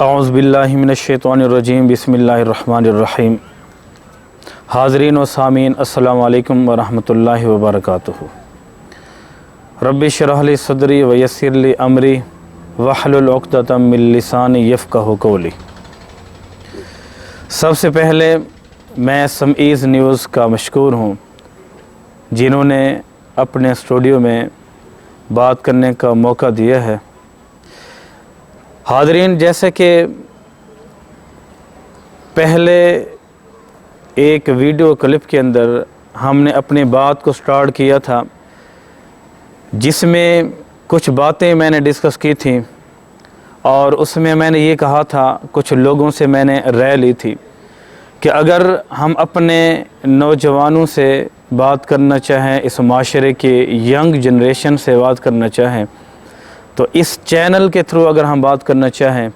اعوذ باللہ من الشیطان الرجیم بسم اللہ الرحمن الرحیم۔ حاضرین و سامعین السلام علیکم ورحمۃ اللہ وبرکاتہ۔ رب اشرح لی صدری ویسر لی امری واحلل عقدۃ من لسانی یفقہوا قولی۔ سب سے پہلے میں سمعیز نیوز کا مشکور ہوں جنہوں نے اپنے اسٹوڈیو میں بات کرنے کا موقع دیا ہے۔ حاضرین، جیسے کہ پہلے ایک ویڈیو کلپ کے اندر ہم نے اپنی بات کو سٹارٹ کیا تھا، جس میں کچھ باتیں میں نے ڈسکس کی تھیں، اور اس میں نے یہ کہا تھا، کچھ لوگوں سے میں نے رائے لی تھی کہ اگر ہم اپنے نوجوانوں سے بات کرنا چاہیں، اس معاشرے کے ینگ جنریشن سے بات کرنا چاہیں، تو اس چینل کے تھرو اگر ہم بات کرنا چاہیں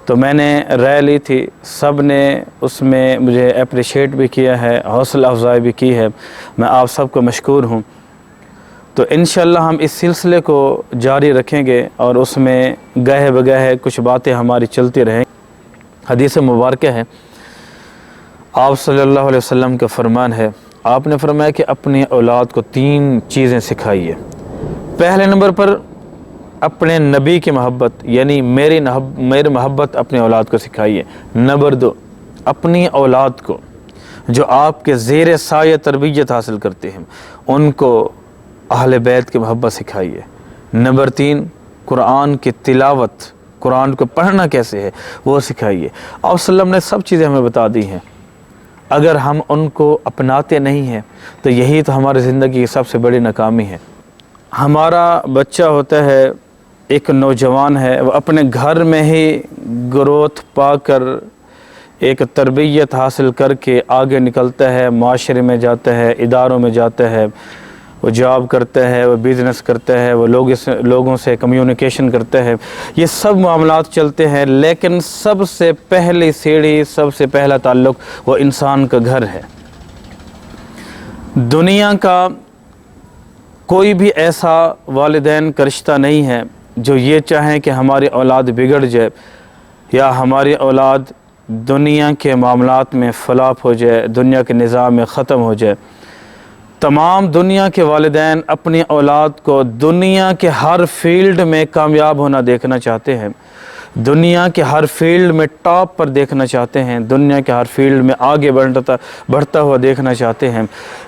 تو میں نے رائے لی تھی۔ سب نے اس میں مجھے اپریشیٹ بھی کیا ہے، حوصلہ افزائی بھی کی ہے، میں آپ سب کو مشکور ہوں۔ تو انشاءاللہ ہم اس سلسلے کو جاری رکھیں گے اور اس میں گہے بگہے کچھ باتیں ہماری چلتی رہیں۔ حدیث مبارکہ ہے، آپ صلی اللہ علیہ وسلم کا فرمان ہے، آپ نے فرمایا کہ اپنی اولاد کو 3 چیزیں سکھائیے۔ پہلے نمبر پر اپنے نبی کی محبت، یعنی میری محبت اپنی اولاد کو سکھائیے۔ نمبر 2، اپنی اولاد کو جو آپ کے زیر سایہ تربیت حاصل کرتے ہیں ان کو اہل بیت کی محبت سکھائیے۔ نمبر 3، قرآن کی تلاوت، قرآن کو پڑھنا کیسے ہے وہ سکھائیے۔ آپ صلی اللہ علیہ وسلم نے سب چیزیں ہمیں بتا دی ہیں، اگر ہم ان کو اپناتے نہیں ہیں تو یہی تو ہماری زندگی کی سب سے بڑی ناکامی ہے۔ ہمارا بچہ ہوتا ہے، ایک نوجوان ہے، وہ اپنے گھر میں ہی گروتھ پا کر ایک تربیت حاصل کر کے آگے نکلتا ہے، معاشرے میں جاتا ہے، اداروں میں جاتا ہے، وہ جاب کرتا ہے، وہ بزنس کرتا ہے، وہ لوگوں سے کمیونیکیشن کرتا ہے، یہ سب معاملات چلتے ہیں، لیکن سب سے پہلی سیڑھی، سب سے پہلا تعلق وہ انسان کا گھر ہے۔ دنیا کا کوئی بھی ایسا والدین کا رشتہ نہیں ہے جو یہ چاہیں کہ ہماری اولاد بگڑ جائے یا ہماری اولاد دنیا کے معاملات میں فلاپ ہو جائے، دنیا کے نظام میں ختم ہو جائے۔ تمام دنیا کے والدین اپنی اولاد کو دنیا کے ہر فیلڈ میں کامیاب ہونا دیکھنا چاہتے ہیں، دنیا کے ہر فیلڈ میں ٹاپ پر دیکھنا چاہتے ہیں، دنیا کے ہر فیلڈ میں آگے بڑھتا ہوا دیکھنا چاہتے ہیں۔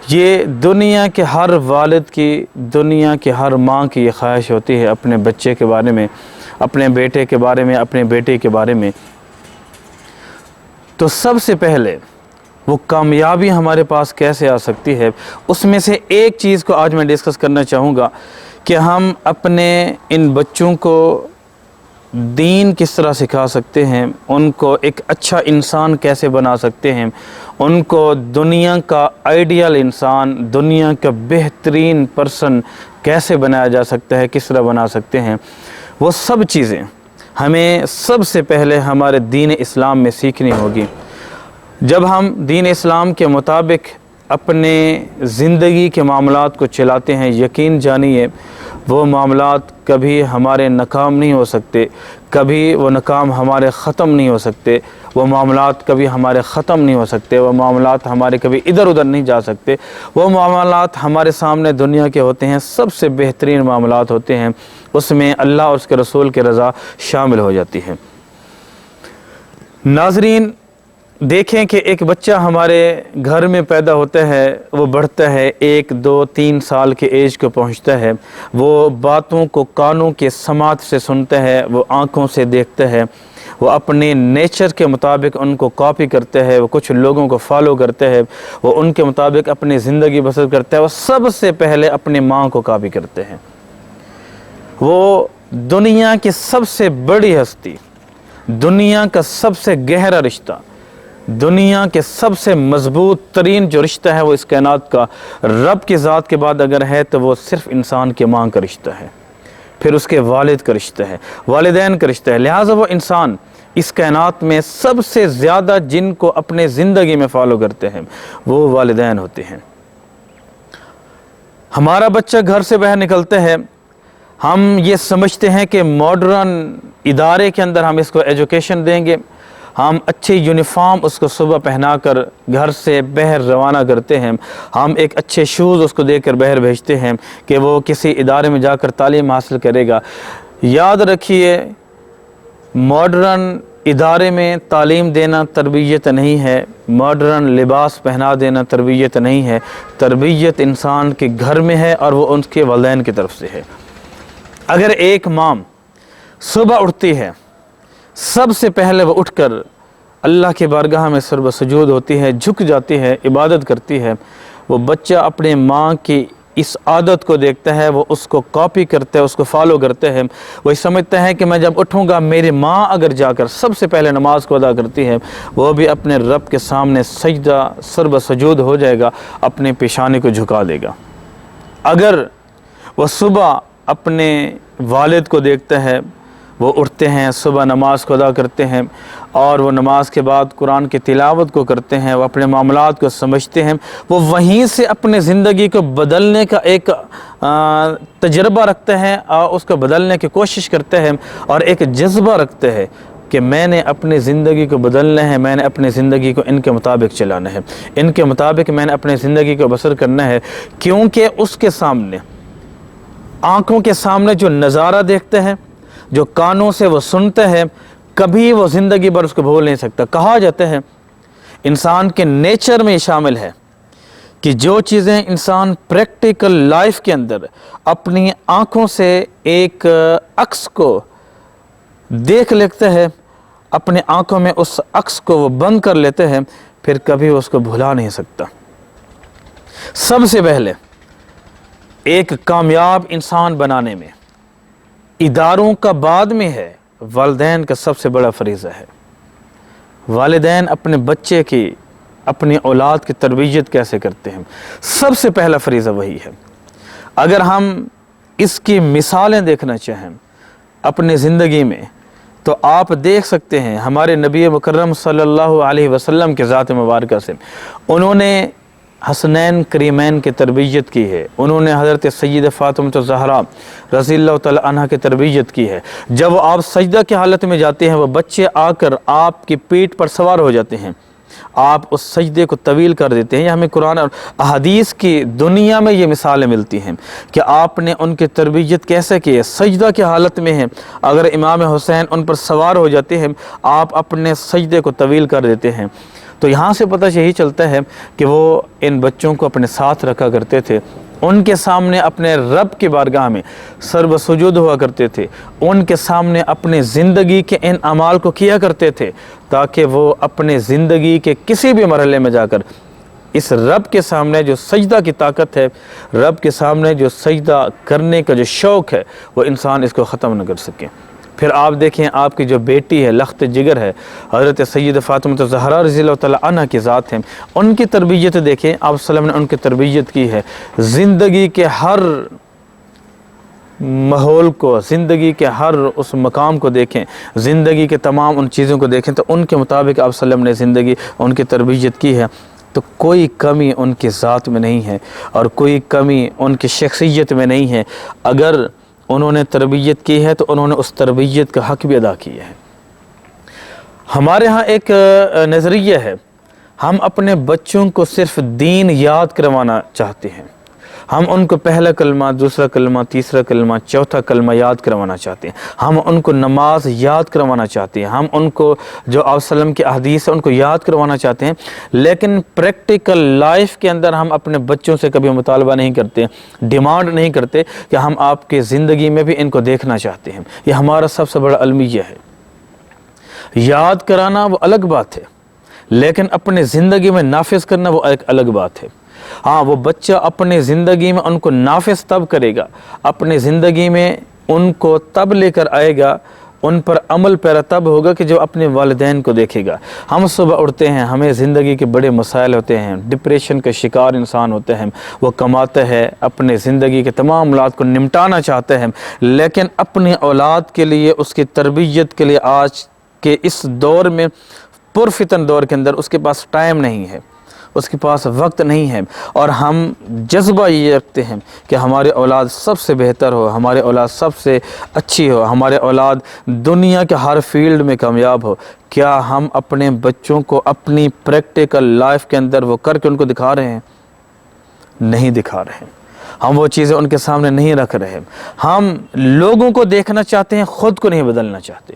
یہ دنیا کے ہر والد کی، دنیا کے ہر ماں کی یہ خواہش ہوتی ہے اپنے بچے کے بارے میں، اپنے بیٹے کے بارے میں، اپنے بیٹے کے بارے میں۔ تو سب سے پہلے وہ کامیابی ہمارے پاس کیسے آ سکتی ہے، اس میں سے ایک چیز کو آج میں ڈسکس کرنا چاہوں گا کہ ہم اپنے ان بچوں کو دین کس طرح سکھا سکتے ہیں، ان کو ایک اچھا انسان کیسے بنا سکتے ہیں، ان کو دنیا کا آئیڈیل انسان، دنیا کا بہترین پرسن کیسے بنایا جا سکتا ہے، کس طرح بنا سکتے ہیں۔ وہ سب چیزیں ہمیں سب سے پہلے ہمارے دین اسلام میں سیکھنی ہوگی۔ جب ہم دین اسلام کے مطابق اپنے زندگی کے معاملات کو چلاتے ہیں، یقین جانیے وہ معاملات کبھی ہمارے ناکام نہیں ہو سکتے، کبھی وہ ناکام ہمارے ختم نہیں ہو سکتے، وہ معاملات کبھی ہمارے ختم نہیں ہو سکتے، وہ معاملات ہمارے کبھی ادھر ادھر نہیں جا سکتے۔ وہ معاملات ہمارے سامنے دنیا کے ہوتے ہیں، سب سے بہترین معاملات ہوتے ہیں، اس میں اللہ اور اس کے رسول کی رضا شامل ہو جاتی ہے۔ ناظرین، دیکھیں کہ ایک بچہ ہمارے گھر میں پیدا ہوتا ہے، وہ بڑھتا ہے، 1 2 3 سال کے ایج کو پہنچتا ہے، وہ باتوں کو کانوں کے سماعت سے سنتا ہے، وہ آنکھوں سے دیکھتا ہے، وہ اپنے نیچر کے مطابق ان کو کاپی کرتا ہے، وہ کچھ لوگوں کو فالو کرتا ہے، وہ ان کے مطابق اپنی زندگی بسر کرتا ہے۔ وہ سب سے پہلے اپنی ماں کو کاپی کرتے ہیں۔ وہ دنیا کی سب سے بڑی ہستی، دنیا کا سب سے گہرا رشتہ، دنیا کے سب سے مضبوط ترین جو رشتہ ہے وہ اس کائنات کا رب کی ذات کے بعد اگر ہے تو وہ صرف انسان کے ماں کا رشتہ ہے، پھر اس کے والد کا رشتہ ہے، والدین کا رشتہ ہے۔ لہٰذا وہ انسان اس کائنات میں سب سے زیادہ جن کو اپنے زندگی میں فالو کرتے ہیں وہ والدین ہوتے ہیں۔ ہمارا بچہ گھر سے باہر نکلتا ہے، ہم یہ سمجھتے ہیں کہ ماڈرن ادارے کے اندر ہم اس کو ایجوکیشن دیں گے، ہم اچھی یونیفارم اس کو صبح پہنا کر گھر سے باہر روانہ کرتے ہیں، ہم ایک اچھے شوز اس کو دے کر باہر بھیجتے ہیں کہ وہ کسی ادارے میں جا کر تعلیم حاصل کرے گا۔ یاد رکھیے، ماڈرن ادارے میں تعلیم دینا تربیت نہیں ہے، ماڈرن لباس پہنا دینا تربیت نہیں ہے، تربیت انسان کے گھر میں ہے اور وہ ان کے والدین کی طرف سے ہے۔ اگر ایک ماں صبح اٹھتی ہے، سب سے پہلے وہ اٹھ کر اللہ کے بارگاہ میں سر سجود ہوتی ہے، جھک جاتی ہے، عبادت کرتی ہے، وہ بچہ اپنے ماں کی اس عادت کو دیکھتا ہے، وہ اس کو کاپی کرتا ہے، اس کو فالو کرتے ہیں۔ وہ سمجھتا ہے کہ میں جب اٹھوں گا، میری ماں اگر جا کر سب سے پہلے نماز کو ادا کرتی ہے، وہ بھی اپنے رب کے سامنے سجدہ سر سجود ہو جائے گا، اپنے پیشانی کو جھکا دے گا۔ اگر وہ صبح اپنے والد کو دیکھتا ہے، وہ اٹھتے ہیں، صبح نماز کو ادا کرتے ہیں، اور وہ نماز کے بعد قرآن کی تلاوت کو کرتے ہیں، وہ اپنے معاملات کو سمجھتے ہیں، وہ وہیں سے اپنے زندگی کو بدلنے کا ایک تجربہ رکھتے ہیں اور اس کو بدلنے کی کوشش کرتے ہیں، اور ایک جذبہ رکھتے ہیں کہ میں نے اپنی زندگی کو بدلنا ہے، میں نے اپنی زندگی کو ان کے مطابق چلانا ہے، ان کے مطابق میں نے اپنی زندگی کو بسر کرنا ہے، کیونکہ اس کے سامنے، آنکھوں کے سامنے جو نظارہ دیکھتے ہیں، جو کانوں سے وہ سنتے ہیں، کبھی وہ زندگی بھر اس کو بھول نہیں سکتا۔ کہا جاتا ہے انسان کے نیچر میں شامل ہے کہ جو چیزیں انسان پریکٹیکل لائف کے اندر اپنی آنکھوں سے ایک عکس کو دیکھ لیتے ہیں، اپنے آنکھوں میں اس عکس کو وہ بند کر لیتے ہیں، پھر کبھی اس کو بھلا نہیں سکتا۔ سب سے پہلے ایک کامیاب انسان بنانے میں اداروں کا بعد میں ہے، والدین کا سب سے بڑا فریضہ ہے۔ والدین اپنے بچے کی، اپنی اولاد کی تربیت کیسے کرتے ہیں، سب سے پہلا فریضہ وہی ہے۔ اگر ہم اس کی مثالیں دیکھنا چاہیں اپنی زندگی میں، تو آپ دیکھ سکتے ہیں ہمارے نبی مکرم صلی اللہ علیہ وسلم کے ذات مبارکہ سے انہوں نے حسنین کریمین کی تربیت کی ہے، انہوں نے حضرت سید فاطمہ الزہرا رضی اللہ تعالی عنہ کی تربیت کی ہے۔ جب وہ آپ سجدہ کی حالت میں جاتے ہیں، وہ بچے آ کر آپ کی پیٹھ پر سوار ہو جاتے ہیں، آپ اس سجدے کو طویل کر دیتے ہیں۔ یہ ہمیں قرآن اور احادیث کی دنیا میں یہ مثالیں ملتی ہیں کہ آپ نے ان کی تربیت کیسے کی ہے۔ سجدہ کی حالت میں ہیں، اگر امام حسین ان پر سوار ہو جاتے ہیں، آپ اپنے سجدے کو طویل کر دیتے ہیں۔ تو یہاں سے پتہ یہی چلتا ہے کہ وہ ان بچوں کو اپنے ساتھ رکھا کرتے تھے، ان کے سامنے اپنے رب کی بارگاہ میں سر سجود ہوا کرتے تھے، ان کے سامنے اپنے زندگی کے ان اعمال کو کیا کرتے تھے، تاکہ وہ اپنے زندگی کے کسی بھی مرحلے میں جا کر اس رب کے سامنے جو سجدہ کی طاقت ہے، رب کے سامنے جو سجدہ کرنے کا جو شوق ہے، وہ انسان اس کو ختم نہ کر سکے۔ پھر آپ دیکھیں، آپ کی جو بیٹی ہے، لخت جگر ہے، حضرت سید فاطمہ الزہرا رضی اللہ تعالی عنہ کی ذات ہے، ان کی تربیت دیکھیں، آپ صلی اللہ علیہ وسلم نے ان کی تربیت کی ہے۔ زندگی کے ہر ماحول کو، زندگی کے ہر اس مقام کو دیکھیں، زندگی کے تمام ان چیزوں کو دیکھیں، تو ان کے مطابق آپ صلی اللہ علیہ وسلم نے زندگی، ان کی تربیت کی ہے۔ تو کوئی کمی ان کی ذات میں نہیں ہے اور کوئی کمی ان کی شخصیت میں نہیں ہے۔ اگر انہوں نے تربیت کی ہے تو انہوں نے اس تربیت کا حق بھی ادا کیا ہے۔ ہمارے ہاں ایک نظریہ ہے، ہم اپنے بچوں کو صرف دین یاد کروانا چاہتے ہیں، ہم ان کو پہلا کلمہ، دوسرا کلمہ، تیسرا کلمہ، چوتھا کلمہ یاد کروانا چاہتے ہیں، ہم ان کو نماز یاد کروانا چاہتے ہیں، ہم ان کو جو آپ صلی اللہ علیہ وسلم کی احادیث ہے ان کو یاد کروانا چاہتے ہیں، لیکن پریکٹیکل لائف کے اندر ہم اپنے بچوں سے کبھی مطالبہ نہیں کرتے، ڈیمانڈ نہیں کرتے کہ ہم آپ کے زندگی میں بھی ان کو دیکھنا چاہتے ہیں۔ یہ ہمارا سب سے بڑا المیہ ہے۔ یاد کرانا وہ الگ بات ہے، لیکن اپنے زندگی میں نافذ کرنا وہ ایک الگ بات ہے۔ ہاں، وہ بچہ اپنے زندگی میں ان کو نافذ تب کرے گا، اپنے زندگی میں ان کو تب لے کر آئے گا، ان پر عمل پیرا تب ہوگا کہ جو اپنے والدین کو دیکھے گا۔ ہم صبح اٹھتے ہیں، ہمیں زندگی کے بڑے مسائل ہوتے ہیں، ڈپریشن کا شکار انسان ہوتے ہیں، وہ کماتا ہے، اپنے زندگی کے تمام معاملات کو نمٹانا چاہتے ہیں، لیکن اپنی اولاد کے لیے، اس کی تربیت کے لیے آج کے اس دور میں، پرفتن دور کے اندر اس کے پاس ٹائم نہیں ہے، اس کے پاس وقت نہیں ہے، اور ہم جذبہ یہ رکھتے ہیں کہ ہماری اولاد سب سے بہتر ہو، ہماری اولاد سب سے اچھی ہو، ہمارے اولاد دنیا کے ہر فیلڈ میں کامیاب ہو، کیا ہم اپنے بچوں کو اپنی پریکٹیکل لائف کے اندر وہ کر کے ان کو دکھا رہے ہیں؟ نہیں دکھا رہے ہیں۔ ہم وہ چیزیں ان کے سامنے نہیں رکھ رہے، ہم لوگوں کو دیکھنا چاہتے ہیں، خود کو نہیں بدلنا چاہتے۔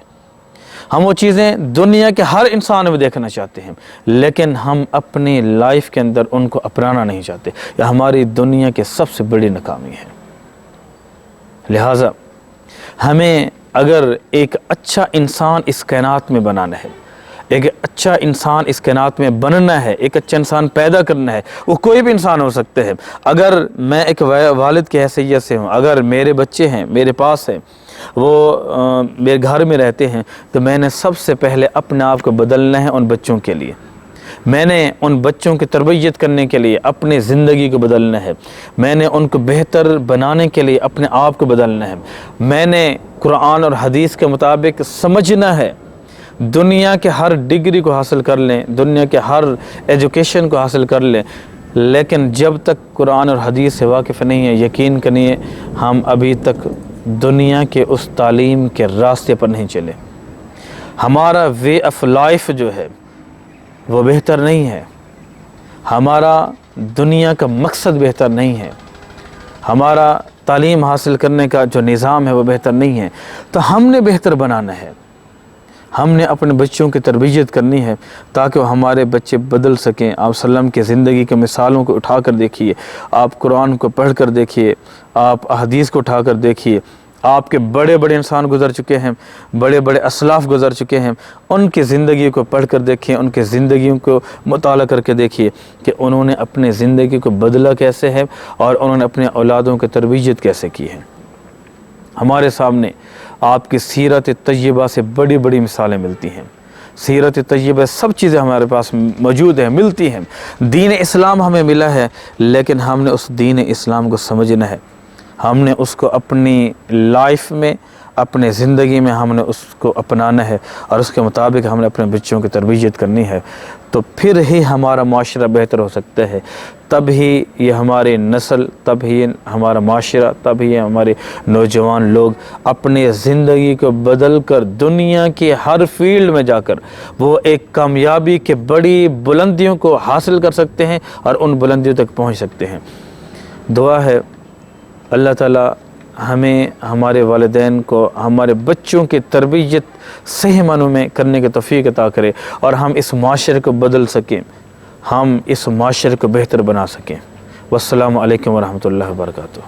ہم وہ چیزیں دنیا کے ہر انسان میں دیکھنا چاہتے ہیں، لیکن ہم اپنی لائف کے اندر ان کو اپنانا نہیں چاہتے۔ یہ ہماری دنیا کی سب سے بڑی ناکامی ہے۔ لہٰذا ہمیں اگر ایک اچھا انسان اس کائنات میں بنانا ہے، ایک اچھا انسان اس کائنات میں بننا ہے، ایک اچھا انسان پیدا کرنا ہے، وہ کوئی بھی انسان ہو سکتے ہیں۔ اگر میں ایک والد کی حیثیت سے ہوں، اگر میرے بچے ہیں، میرے پاس ہیں، وہ میرے گھر میں رہتے ہیں، تو میں نے سب سے پہلے اپنے آپ کو بدلنا ہے ان بچوں کے لیے۔ میں نے ان بچوں کی تربیت کرنے کے لیے اپنی زندگی کو بدلنا ہے، میں نے ان کو بہتر بنانے کے لیے اپنے آپ کو بدلنا ہے، میں نے قرآن اور حدیث کے مطابق سمجھنا ہے۔ دنیا کے ہر ڈگری کو حاصل کر لیں، دنیا کے ہر ایجوکیشن کو حاصل کر لیں، لیکن جب تک قرآن اور حدیث سے واقف نہیں ہے، یقین کریں ہم ابھی تک دنیا کے اس تعلیم کے راستے پر نہیں چلے۔ ہمارا وے آف لائف جو ہے وہ بہتر نہیں ہے، ہمارا دنیا کا مقصد بہتر نہیں ہے، ہمارا تعلیم حاصل کرنے کا جو نظام ہے وہ بہتر نہیں ہے۔ تو ہم نے بہتر بنانا ہے، ہم نے اپنے بچوں کی تربیت کرنی ہے تاکہ وہ ہمارے بچے بدل سکیں۔ آپ صلی اللہ علیہ وسلم کی زندگی کے مثالوں کو اٹھا کر دیکھیے، آپ قرآن کو پڑھ کر دیکھیے، آپ احادیث کو اٹھا کر دیکھیے، آپ کے بڑے بڑے انسان گزر چکے ہیں، بڑے بڑے اسلاف گزر چکے ہیں، ان کی زندگی کو پڑھ کر دیکھیں، ان کی زندگیوں کو مطالعہ کر کے دیکھیے کہ انہوں نے اپنے زندگی کو بدلا کیسے ہے اور انہوں نے اپنے اولادوں کی تربیت کیسے کی ہے۔ ہمارے سامنے آپ کی سیرت طیبہ سے بڑی بڑی مثالیں ملتی ہیں۔ سیرت طیبہ سب چیزیں ہمارے پاس موجود ہیں، ملتی ہیں۔ دین اسلام ہمیں ملا ہے، لیکن ہم نے اس دین اسلام کو سمجھنا ہے، ہم نے اس کو اپنی لائف میں، اپنے زندگی میں ہم نے اس کو اپنانا ہے، اور اس کے مطابق ہم نے اپنے بچوں کی تربیت کرنی ہے۔ تو پھر ہی ہمارا معاشرہ بہتر ہو سکتا ہے، تب ہی یہ ہماری نسل، تب ہی ہمارا معاشرہ، تب ہی ہمارے نوجوان لوگ اپنی زندگی کو بدل کر دنیا کی ہر فیلڈ میں جا کر وہ ایک کامیابی کے بڑی بلندیوں کو حاصل کر سکتے ہیں اور ان بلندیوں تک پہنچ سکتے ہیں۔ دعا ہے اللہ تعالیٰ ہمیں، ہمارے والدین کو، ہمارے بچوں کی تربیت صحیح معنوں میں کرنے کی توفیق عطا کرے، اور ہم اس معاشرے کو بدل سکیں، ہم اس معاشرے کو بہتر بنا سکیں۔ والسلام علیکم ورحمۃ اللہ وبرکاتہ۔